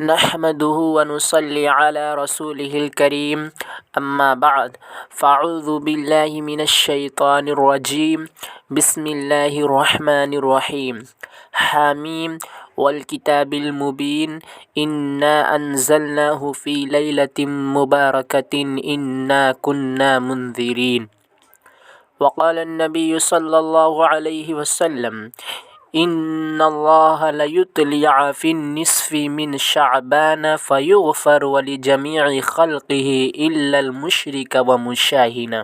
نحمده ونصلي على رسوله الكريم أما بعد فأعوذ بالله من الشيطان الرجيم بسم الله الرحمن الرحيم حاميم والكتاب المبين إنا أنزلناه في ليلة مباركة إنا كنا منذرين. وقال النبي صلى الله عليه وسلم إن الله ليطلع في النصف من شعبان فيغفر ولجميع خلقه إلا المشرك ومشاهنا.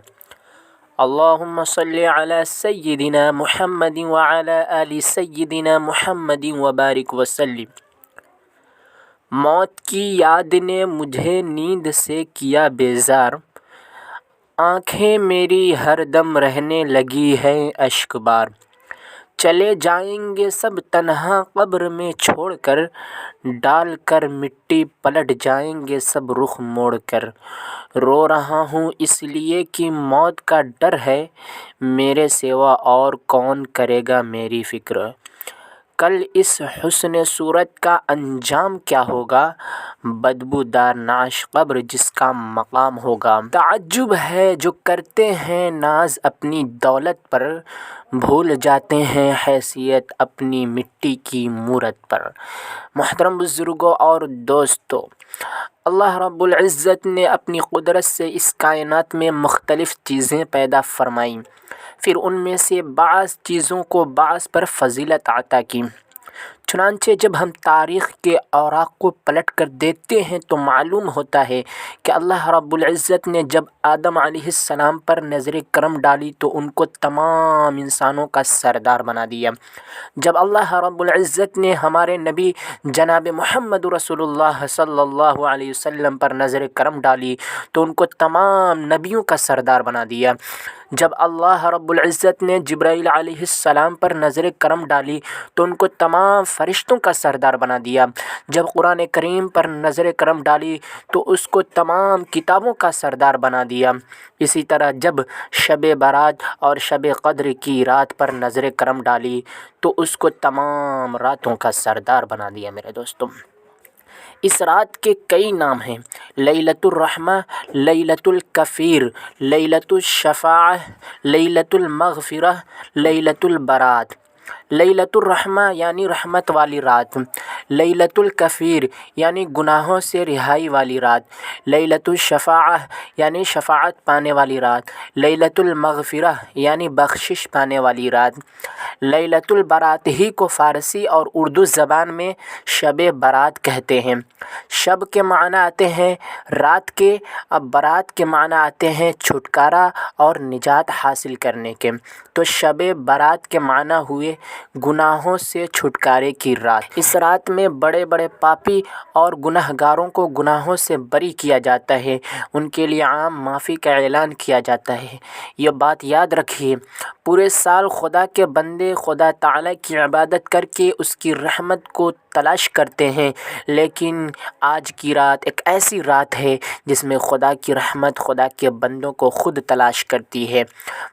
اللهم صل على سيدنا محمد وعلى آل سيدنا محمد وبارک وسلم. موت کی یاد نے مجھے نیند سے کیا بیزار، آنکھیں میری ہر دم رہنے لگی ہیں اشک بار. چلے جائیں گے سب تنہا قبر میں چھوڑ کر، ڈال کر مٹی پلٹ جائیں گے سب رخ موڑ کر. رو رہا ہوں اس لیے کہ موت کا ڈر ہے، میرے سوا اور کون کرے گا میری فکر. کل اس حسن صورت کا انجام کیا ہوگا، بدبودار نعش قبر جس کا مقام ہوگا. تعجب ہے جو کرتے ہیں ناز اپنی دولت پر، بھول جاتے ہیں حیثیت اپنی مٹی کی مورت پر. محترم بزرگوں اور دوستو، اللہ رب العزت نے اپنی قدرت سے اس کائنات میں مختلف چیزیں پیدا فرمائیں، پھر ان میں سے بعض چیزوں کو بعض پر فضیلت عطا کی. چنانچہ جب ہم تاریخ کے اوراق کو پلٹ کر دیکھتے ہیں تو معلوم ہوتا ہے کہ اللہ رب العزت نے جب آدم علیہ السلام پر نظر کرم ڈالی تو ان کو تمام انسانوں کا سردار بنا دیا. جب اللہ رب العزت نے ہمارے نبی جناب محمد رسول اللہ صلی اللہ علیہ وسلم پر نظر کرم ڈالی تو ان کو تمام نبیوں کا سردار بنا دیا. جب اللہ رب العزت نے جبرائیل علیہ السلام پر نظر کرم ڈالی تو ان کو تمام فرشتوں کا سردار بنا دیا. جب قرآن کریم پر نظر کرم ڈالی تو اس کو تمام کتابوں کا سردار بنا دیا. اسی طرح جب شب برات اور شب قدر کی رات پر نظر کرم ڈالی تو اس کو تمام راتوں کا سردار بنا دیا. میرے دوستوں، اس رات کے کئی نام ہیں: لیلۃ الرحمہ، لیلۃ الکفیر، لیلۃ الشفاعہ، لیلۃ المغفرہ، لیلۃ البرات. لیلۃ الرحمہ یعنی رحمت والی رات، لیلۃ الکفیر یعنی گناہوں سے رہائی والی رات، لیلۃ الشفاعہ یعنی شفاعت پانے والی رات، لیلۃ المغفرہ یعنی بخشش پانے والی رات. لیلۃ البرات ہی کو فارسی اور اردو زبان میں شب برات کہتے ہیں. شب کے معنی آتے ہیں رات کے، اب برات کے معنی آتے ہیں چھٹکارا اور نجات حاصل کرنے کے. تو شب برات کے معنی ہوئے گناہوں سے چھٹکارے کی رات. اس رات میں بڑے بڑے پاپی اور گناہ گاروں کو گناہوں سے بری کیا جاتا ہے، ان کے لیے عام معافی کا اعلان کیا جاتا ہے. یہ بات یاد رکھیے، پورے سال خدا کے بندے خدا تعالیٰ کی عبادت کر کے اس کی رحمت کو تلاش کرتے ہیں، لیکن آج کی رات ایک ایسی رات ہے جس میں خدا کی رحمت خدا کے بندوں کو خود تلاش کرتی ہے.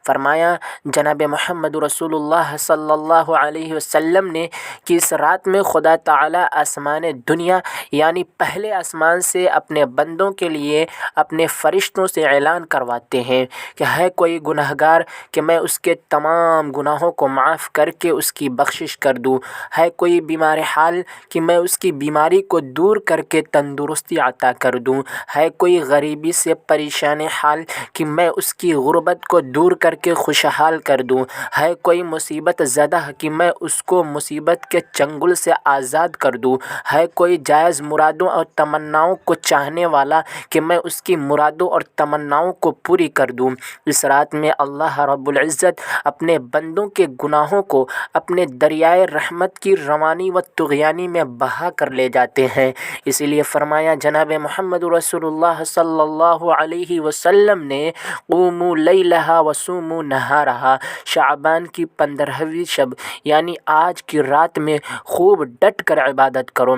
فرمایا جناب محمد رسول اللہ صلی اللہ علیہ وسلم نے کہ اس رات میں خدا تعالیٰ آسمان دنیا یعنی پہلے آسمان سے اپنے بندوں کے لیے اپنے فرشتوں سے اعلان کرواتے ہیں کہ ہے کوئی گناہ گار کہ میں اس کے تمام گناہوں کو معاف کر کے اس کی بخشش کر دوں، ہے کوئی بیمار حال کہ میں اس کی بیماری کو دور کر کے تندرستی عطا کر دوں، ہے کوئی غریبی سے پریشان حال کہ میں اس کی غربت کو دور کر کے خوشحال کر دوں، ہے کوئی مصیبت زدہ کہ میں اس کو مصیبت کے چنگل سے آزاد کر دوں، ہے کوئی جائز مرادوں اور تمناؤں کو چاہنے والا کہ میں اس کی مرادوں اور تمناؤں کو پوری کر دوں. اس رات میں اللہ رب العزت اپنے بندوں کے گناہوں کو اپنے دریائے رحمت کی روانی و طغیانی میں بہا کر لے جاتے ہیں. اسی لیے فرمایا جناب محمد رسول اللہ صلی اللہ علیہ وسلم نے قوموا لیلہا وصوموا نہارہا، شعبان کی 15ویں شب یعنی آج کی رات میں خوب ڈٹ کر عبادت کرو.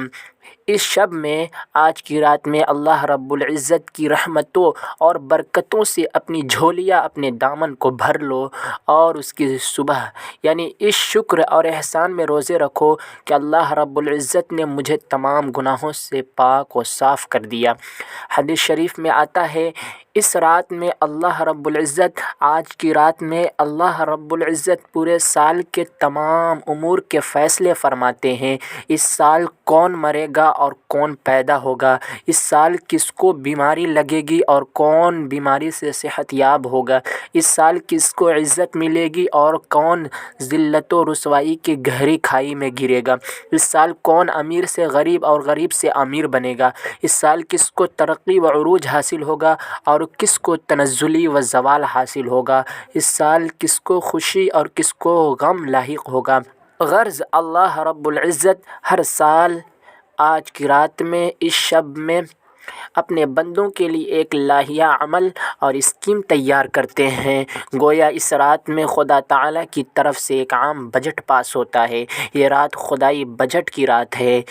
اس شب میں آج کی رات میں اللہ رب العزت کی رحمتوں اور برکتوں سے اپنی جھولیاں اپنے دامن کو بھر لو، اور اس کی صبح یعنی اس شکر اور احسان میں روزے رکھو کہ اللہ رب العزت نے مجھے تمام گناہوں سے پاک و صاف کر دیا۔ حدیث شریف میں آتا ہے اس رات میں اللہ رب العزت آج کی رات میں اللہ رب العزت پورے سال کے تمام امور کے فیصلے فرماتے ہیں۔ اس سال کون مرے گا اور کون پیدا ہوگا، اس سال کس کو بیماری لگے گی اور کون بیماری سے صحت یاب ہوگا، اس سال کس کو عزت ملے گی اور کون ذلت و رسوائی کی گہری کھائی میں گرے گا، اس سال کون امیر سے غریب اور غریب سے امیر بنے گا، اس سال کس کو ترقی و عروج حاصل ہوگا اور کس کو تنزلی و زوال حاصل ہوگا، اس سال کس کو خوشی اور کس کو غم لاحق ہوگا۔ غرض اللہ رب العزت ہر سال آج کی رات میں اس شب میں اپنے بندوں کے لیے ایک لائحہ عمل اور اسکیم تیار کرتے ہیں۔ گویا اس رات میں خدا تعالیٰ کی طرف سے ایک عام بجٹ پاس ہوتا ہے۔ یہ رات خدائی بجٹ کی رات ہے۔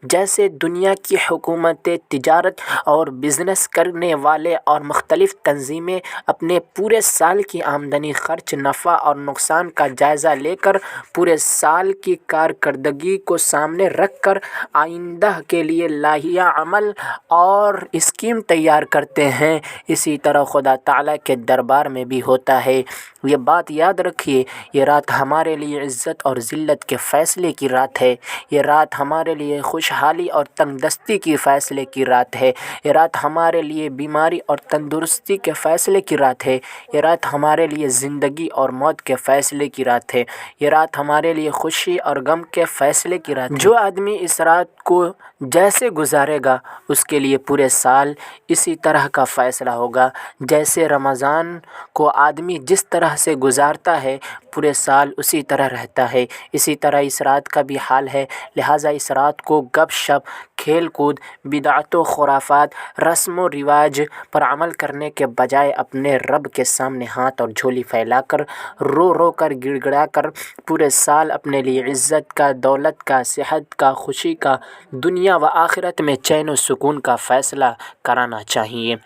جیسے دنیا کی حکومتیں، تجارت اور بزنس کرنے والے اور مختلف تنظیمیں اپنے پورے سال کی آمدنی، خرچ، نفع اور نقصان کا جائزہ لے کر پورے سال کی کارکردگی کو سامنے رکھ کر آئندہ کے لیے لائحہ عمل اور اسکیم تیار کرتے ہیں، اسی طرح خدا تعالیٰ کے دربار میں بھی ہوتا ہے۔ یہ بات یاد رکھیے، یہ رات ہمارے لیے عزت اور ذلت کے فیصلے کی رات ہے۔ یہ رات ہمارے لیے خوشحالی اور تنگ دستی کی فیصلے کی رات ہے۔ یہ رات ہمارے لیے بیماری اور تندرستی کے فیصلے کی رات ہے۔ یہ رات ہمارے لیے زندگی اور موت کے فیصلے کی رات ہے۔ یہ رات ہمارے لیے خوشی اور غم کے فیصلے کی رات ہے۔ جو آدمی اس رات کو جیسے گزارے گا اس کے لیے پورے سال اسی طرح کا فیصلہ ہوگا۔ جیسے رمضان کو آدمی جس طرح سے گزارتا ہے پورے سال اسی طرح رہتا ہے، اسی طرح اس رات کا بھی حال ہے۔ لہٰذا اس رات کو گپ شپ، کھیل کود، بدعت و خرافات، رسم و رواج پر عمل کرنے کے بجائے اپنے رب کے سامنے ہاتھ اور جھولی پھیلا کر، رو رو کر، گڑ گڑا کر پورے سال اپنے لیے عزت کا، دولت کا، صحت کا، خوشی کا، دنیا و آخرت میں چین و سکون کا فیصلہ کرانا چاہیے۔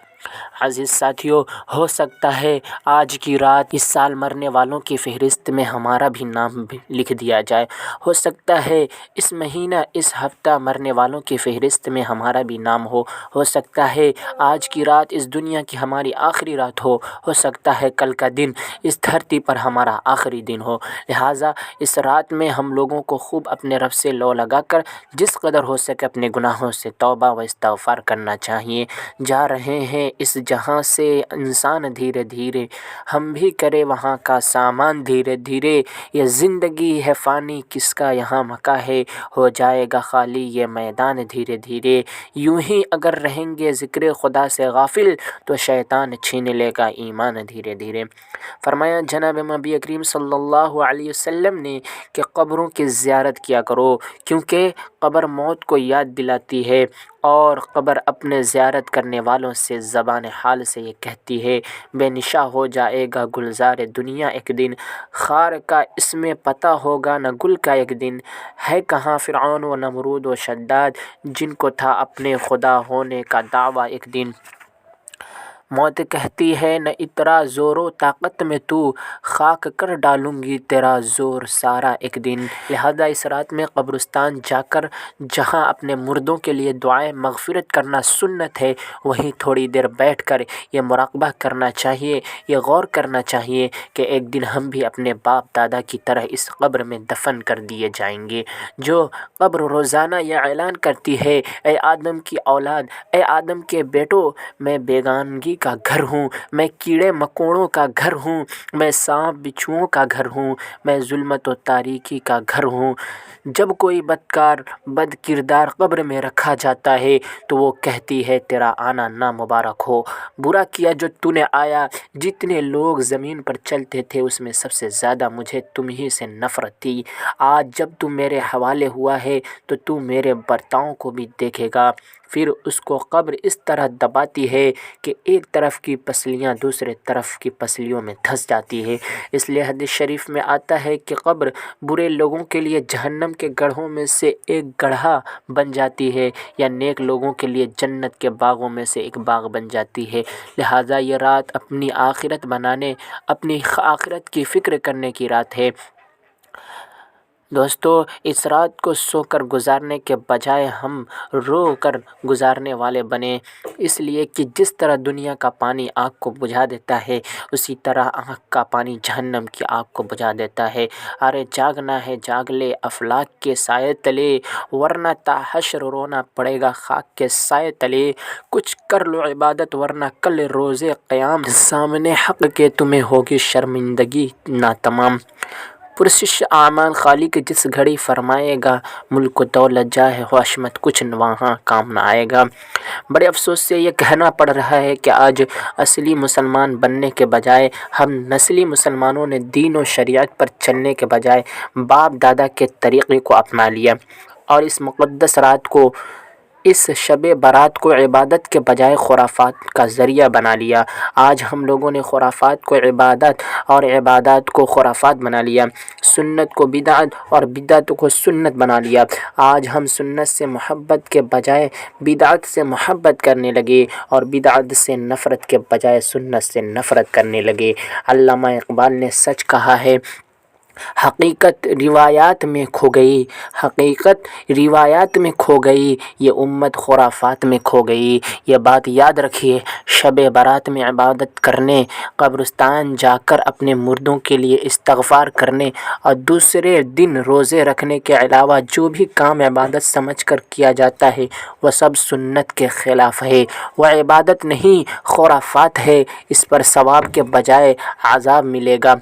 عزیز ساتھیو، ہو سکتا ہے آج کی رات اس سال مرنے والوں کی فہرست میں ہمارا بھی نام لکھ دیا جائے۔ ہو سکتا ہے اس مہینہ، اس ہفتہ مرنے والوں کی فہرست میں ہمارا بھی نام ہو سکتا ہے آج کی رات اس دنیا کی ہماری آخری رات ہو سکتا ہے کل کا دن اس دھرتی پر ہمارا آخری دن ہو۔ لہٰذا اس رات میں ہم لوگوں کو خوب اپنے رب سے لو لگا کر جس قدر ہو سکے اپنے گناہوں سے توبہ و استغفار کرنا چاہیے۔ جا رہے ہیں اس جہاں سے انسان دھیرے دھیرے، ہم بھی کرے وہاں کا سامان دھیرے دھیرے، یہ زندگی ہے فانی کس کا یہاں مکا ہے، ہو جائے گا خالی یہ میدان دھیرے دھیرے، یوں ہی اگر رہیں گے ذکر خدا سے غافل تو شیطان چھین لے گا ایمان دھیرے دھیرے۔ فرمایا جناب نبی کریم صلی اللہ علیہ وسلم نے کہ قبروں کی زیارت کیا کرو، کیونکہ قبر موت کو یاد دلاتی ہے، اور قبر اپنے زیارت کرنے والوں سے زبان حال سے یہ کہتی ہے بے نشاں ہو جائے گا گلزار دنیا ایک دن، خار کا اس میں پتہ ہوگا نہ گل کا ایک دن، ہے کہاں فرعون و نمرود و شداد جن کو تھا اپنے خدا ہونے کا دعویٰ ایک دن۔ موت کہتی ہے نہ اترا زور و طاقت میں تو، خاک کر ڈالوں گی تیرا زور سارا ایک دن۔ لہذا اس رات میں قبرستان جا کر جہاں اپنے مردوں کے لیے دعائیں مغفرت کرنا سنت ہے، وہیں تھوڑی دیر بیٹھ کر یہ مراقبہ کرنا چاہیے، یہ غور کرنا چاہیے کہ ایک دن ہم بھی اپنے باپ دادا کی طرح اس قبر میں دفن کر دیے جائیں گے۔ جو قبر روزانہ یہ اعلان کرتی ہے اے آدم کی اولاد، اے آدم کے بیٹوں، میں بیگانگی کا گھر ہوں، میں کیڑے مکوڑوں کا گھر ہوں، میں سانپ بچھوؤں کا گھر ہوں، میں ظلمت و تاریکی کا گھر ہوں۔ جب کوئی بدکار، بد کردار قبر میں رکھا جاتا ہے تو وہ کہتی ہے تیرا آنا نامبارک ہو، برا کیا جو تو نے آیا، جتنے لوگ زمین پر چلتے تھے اس میں سب سے زیادہ مجھے تم ہی سے نفرت تھی، آج جب تو میرے حوالے ہوا ہے تو میرے برتاؤں کو بھی دیکھے گا۔ پھر اس کو قبر اس طرح دباتی ہے کہ ایک طرف کی پسلیاں دوسرے طرف کی پسلیوں میں دھس جاتی ہے۔ اس لیے حدیث شریف میں آتا ہے کہ قبر برے لوگوں کے لیے جہنم کے گڑھوں میں سے ایک گڑھا بن جاتی ہے، یا نیک لوگوں کے لیے جنت کے باغوں میں سے ایک باغ بن جاتی ہے۔ لہٰذا یہ رات اپنی آخرت کی فکر کرنے کی رات ہے۔ دوستو، اس رات کو سو کر گزارنے کے بجائے ہم رو کر گزارنے والے بنیں، اس لیے کہ جس طرح دنیا کا پانی آگ کو بجھا دیتا ہے، اسی طرح آنکھ کا پانی جہنم کی آگ کو بجھا دیتا ہے۔ ارے جاگنا ہے جاگ لے افلاک کے سائے تلے، ورنہ تا حشر رونا پڑے گا خاک کے سائے تلے۔ کچھ کر لو عبادت ورنہ کل روز قیام سامنے حق کے تمہیں ہوگی شرمندگی ناتمام۔ پرسش اعمال خالق جس گھڑی فرمائے گا، ملک و دولت جاہ و عظمت کچھ وہاں کام نہ آئے گا۔ بڑے افسوس سے یہ کہنا پڑ رہا ہے کہ آج اصلی مسلمان بننے کے بجائے ہم نسلی مسلمانوں نے دین و شریعت پر چلنے کے بجائے باپ دادا کے طریقے کو اپنا لیا، اور اس مقدس رات کو، اس شب برات کو عبادت کے بجائے خرافات کا ذریعہ بنا لیا۔ آج ہم لوگوں نے خرافات کو عبادت اور عبادات کو خرافات بنا لیا، سنت کو بدعت اور بدعت کو سنت بنا لیا۔ آج ہم سنت سے محبت کے بجائے بدعت سے محبت کرنے لگے، اور بدعت سے نفرت کے بجائے سنت سے نفرت کرنے لگے۔ علامہ اقبال نے سچ کہا ہے، حقیقت روایات میں کھو گئی، حقیقت روایات میں کھو گئی، یہ امت خرافات میں کھو گئی۔ یہ بات یاد رکھیے، شب برات میں عبادت کرنے، قبرستان جا کر اپنے مردوں کے لیے استغفار کرنے، اور دوسرے دن روزے رکھنے کے علاوہ جو بھی کام عبادت سمجھ کر کیا جاتا ہے، وہ سب سنت کے خلاف ہے، وہ عبادت نہیں خرافات ہے۔ اس پر ثواب کے بجائے عذاب ملے گا۔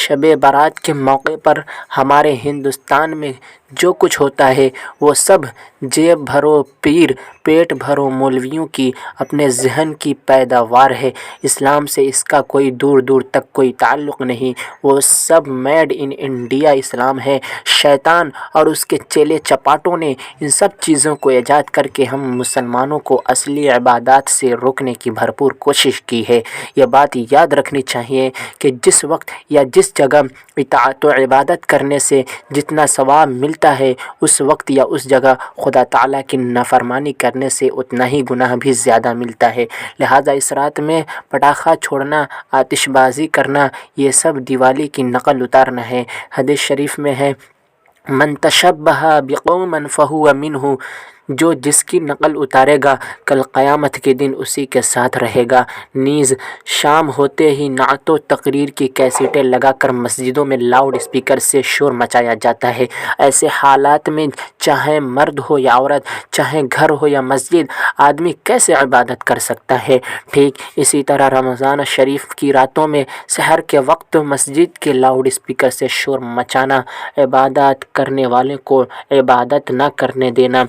شب برات کے موقع پر ہمارے ہندوستان میں جو کچھ ہوتا ہے، وہ سب جیب بھرو پیر پیٹ بھرو مولویوں کی اپنے ذہن کی پیداوار ہے۔ اسلام سے اس کا کوئی دور دور تک کوئی تعلق نہیں، وہ سب میڈ ان انڈیا اسلام ہے۔ شیطان اور اس کے چیلے چپاٹوں نے ان سب چیزوں کو ایجاد کر کے ہم مسلمانوں کو اصلی عبادات سے روکنے کی بھرپور کوشش کی ہے۔ یہ بات یاد رکھنی چاہیے کہ جس وقت یا جس جگہ اطاعت و عبادت کرنے سے جتنا ثواب ملتا ہے، اس وقت یا اس جگہ خدا تعالیٰ کی نافرمانی کرنے سے اتنا ہی گناہ بھی زیادہ ملتا ہے۔ لہٰذا اس رات میں پٹاخہ چھوڑنا، آتش بازی کرنا، یہ سب دیوالی کی نقل اتارنا ہے۔ حدیث شریف میں ہے، من تشبہ بقوم فہو منہ، جو جس کی نقل اتارے گا کل قیامت کے دن اسی کے ساتھ رہے گا۔ نیز شام ہوتے ہی نعت و تقریر کی کیسٹیں لگا کر مسجدوں میں لاؤڈ اسپیکر سے شور مچایا جاتا ہے۔ ایسے حالات میں چاہے مرد ہو یا عورت، چاہے گھر ہو یا مسجد، آدمی کیسے عبادت کر سکتا ہے؟ ٹھیک اسی طرح رمضان شریف کی راتوں میں سحر کے وقت مسجد کے لاؤڈ اسپیکر سے شور مچانا، عبادت کرنے والوں کو عبادت نہ کرنے دینا،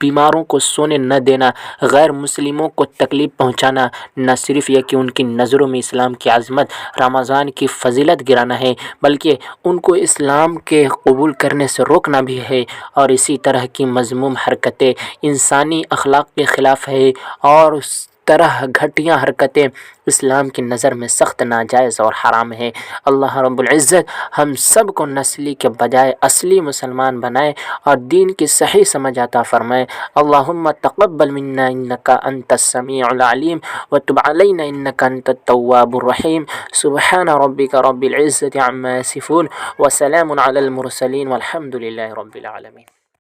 بیماروں کو سونے نہ دینا، غیر مسلموں کو تکلیف پہنچانا، نہ صرف یہ کہ ان کی نظروں میں اسلام کی عظمت، رمضان کی فضیلت گرانا ہے، بلکہ ان کو اسلام کے قبول کرنے سے روکنا بھی ہے۔ اور اسی طرح کی مذموم حرکتیں انسانی اخلاق کے خلاف ہے، اور اس طرح گھٹیا حرکتیں اسلام کی نظر میں سخت ناجائز اور حرام ہے۔ اللہ رب العزت ہم سب کو نسلی کے بجائے اصلی مسلمان بنائے اور دین کی صحیح سمجھ عطا فرمائے۔ اللہم تقبل منا انک انت السمیع العلیم وتب علینا انک انت التواب الرحیم۔ سبحان ربک رب العزت عما یصفون وسلام علی المرسلین والحمد للہ رب العالمین۔